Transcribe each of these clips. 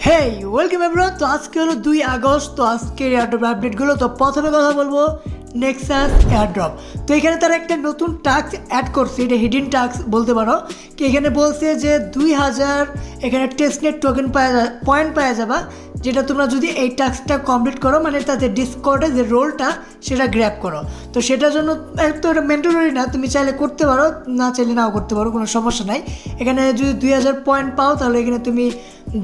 হেই welcome everyone. তো আজকে হলো 2 আগস্ট। তো আজকের এয়ারড্রপ আপডেটগুলো, তো প্রথমে কথা বলবো নেক্সাস এয়ারড্রপ। তো এখানে তারা একটা নতুন টাস্ক অ্যাড করছে, এটা হিডেন টাস্ক বলতে পারো। কি এখানে বলছে যে 2000 এখানে টেস্টনেট টোকেন পয়েন্ট পাওয়া যাবা, যেটা তোমরা যদি এই টাস্কটা কমপ্লিট করো, মানে তাদের ডিসকর্ডে যে রোলটা সেটা গ্র্যাব করো। তো সেটার জন্য তো এটা ম্যান্ডেটরি না, তুমি চাইলে করতে পারো, না চাইলে নাও করতে পারো, কোনো সমস্যা নাই। এখানে যদি 2000 পয়েন্ট পাও তাহলে এখানে তুমি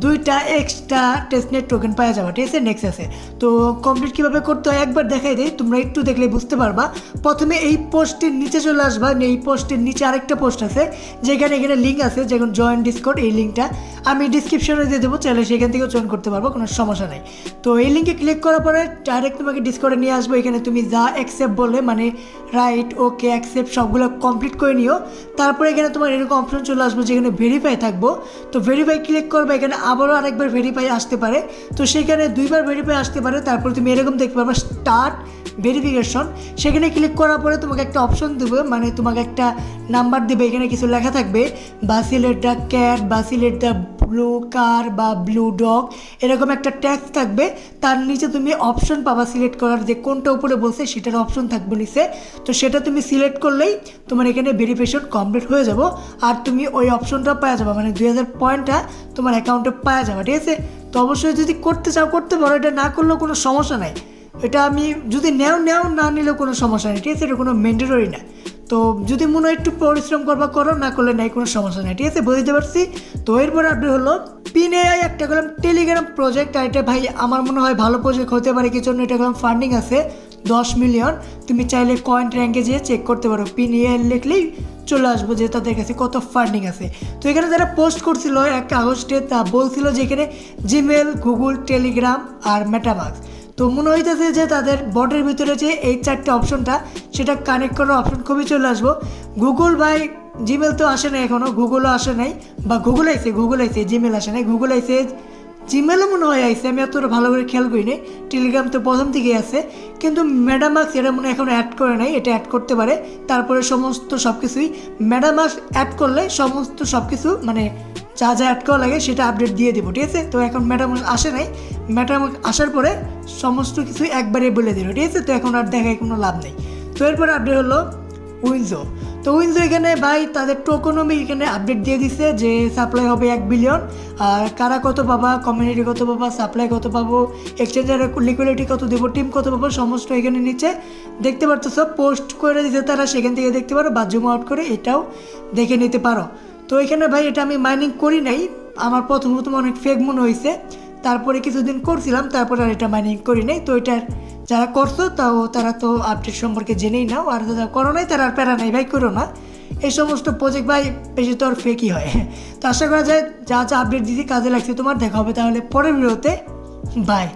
2টা এক্সট্রা টেস্টনেট টোকেন পাওয়া যাবে, ঠিক আছে নেক্সাসে। তো কমপ্লিট কীভাবে করতে হয় একবার দেখাই দেয়, তোমরা একটু দেখলে বুঝতে পারবা। প্রথমে এই পোস্টের নিচে চলে আসবা, এই পোস্টের নিচে আরেকটা পোস্ট আছে যেখানে এখানে লিঙ্ক আছে, যেমন জয়েন ডিসকর্ড। এই লিঙ্কটা আমি ডিসক্রিপশনে দিয়ে দেবো, চাইলে সেখান থেকেও জয়েন করতে পারবো, কোনো সমস্যা নেই। তো এই লিঙ্কে ক্লিক করার পরে ডাইরেক্ট তোমাকে ডিসকর্ডে নিয়ে আসবো। এখানে তুমি যা অ্যাকসেপ্ট বললে, মানে রাইট, ওকে, অ্যাকসেপ্ট সবগুলো কমপ্লিট করে নিও। তারপরে এখানে তোমার এরকম অপশন চলে আসবো যেখানে ভেরিফাই থাকবো। তো ভেরিফাই ক্লিক করবে, এখানে আবারও আরেকবার ভেরিফাই আসতে পারে। তো সেখানে 2বার ভেরিফাই আসতে পারে। তারপর তুমি এরকম দেখতে পারবা স্টার্ট ভেরিফিকেশন। সেখানে ক্লিক করার পরে তোমাকে একটা অপশন দেবে, মানে তোমাকে একটা নাম্বার দেবে, এখানে কিছু লেখা থাকবে, বাসিলেট দ্য ক্যাট, বাসিলেট দ্য ব্লু কার বা ব্লু ডগ, এরকম একটা ট্যাক্স থাকবে। তার নিচে তুমি অপশন পাবা সিলেক্ট করার, যে কোনটা উপরে বলছে সেটার অপশন থাকবে নিচে। তো সেটা তুমি সিলেক্ট করলেই তোমার এখানে ভেরিফিকেশন কমপ্লিট হয়ে যাব, আর তুমি ওই অপশনটা পাওয়া যাবে, মানে 2000 পয়েন্টটা তোমার অ্যাকাউন্টে পাওয়া যাবে, ঠিক আছে। তো অবশ্যই যদি করতে চাও করতে পারো, এটা না করলেও কোনো সমস্যা নাই। এটা আমি যদি নেও না নিলেও কোনো সমস্যা নেই, ঠিক আছে, এটা কোনো ম্যান্ডেটরি না। তো যদি মনে হয় একটু পরিশ্রম করবা করো, না করলে নাই, কোনো সমস্যা নেই, ঠিক আছে, বুঝতে পারছি। তো এরপর আপডেট হলো পিনএআই একটা করলাম টেলিগ্রাম প্রজেক্ট। আর এটা ভাই আমার মনে হয় ভালো প্রজেক্ট হতে পারে, কি জন্য এটা করলাম ফান্ডিং আছে 10 মিলিয়ন। তুমি চাইলে কয়েন র্যাঙ্কে যেয়ে চেক করতে পারো, পিনএআই লিখলেই চলে আসবো যে তাদের কাছে কত ফান্ডিং আছে। তো এখানে যারা পোস্ট করছিল 1 আগস্টে, তা বলছিল যে এখানে জিমেল, গুগল, টেলিগ্রাম আর মেটামাস্ক। তো মনে হইতেছে যে তাদের বটের ভিতরে যে এই 4টে অপশনটা, সেটা কানেক্ট করার অপশন খুবই চলে আসবো। গুগল ভাই জিমেল তো আসে নাই এখনও, গুগলও আসে নাই, বা গুগল আইছে জিমেল আসে নাই, গুগল আইছে, জিমেলও মনে হয় আইছে, আমি এতটা ভালো করে খেয়াল করিনি। টেলিগ্রাম তো প্রথম থেকেই আছে, কিন্তু মেটামাস্ক এটা মনে হয় এখন অ্যাড করে নাই, এটা অ্যাড করতে পারে। তারপরে সমস্ত সব কিছুই মেটামাস্ক অ্যাড করলে সমস্ত সব কিছু, মানে যা অ্যাড করা লাগে সেটা আপডেট দিয়ে দেবো, ঠিক আছে। তো এখন মেটামাস্ক আসে নাই, মেটামাস্ক আসার পরে সমস্ত কিছুই একবারে বলে দেবো, ঠিক আছে। তো এখন আর দেখায় কোনো লাভ নেই। তো এরপরে আপডেট হলো উইনজো। তো উইনজো এখানে ভাই তাদের টোকোনমি এখানে আপডেট দিয়ে দিচ্ছে যে সাপ্লাই হবে 1 বিলিয়ন। আর কারা কত পাবা, কমিউনিটি কত পাবা, সাপ্লাই কত পাবো, এক্সচেঞ্জের লিকুইডিটি কত দেবো, টিম কত পাবো, সমস্ত এখানে নিচে দেখতে পারতো, সব পোস্ট করে দিচ্ছে তারা, সেখান থেকে দেখতে পারো, বা জুম আউট করে এটাও দেখে নিতে পারো। তো এখানে ভাই এটা আমি মাইনিং করি নাই, আমার প্রথমত অনেক ফেক মনে হয়েছে, তারপরে কিছুদিন করছিলাম, তারপরে আর এটা মাইনিং করি নাই। তো এটার যারা করছো তারা তো আপডেট সম্পর্কে জেনেই নাও, আর যারা করো নাই তারা আর প্যারা নাই ভাই, করো না। এই সমস্ত প্রজেক্ট ভাই বেশি তো আর ফেকই হয়। তো আশা করা যায় যা আপডেট দিতে কাজে লাগছে তোমার। দেখা হবে তাহলে পরের ভিডিওতে, বাই।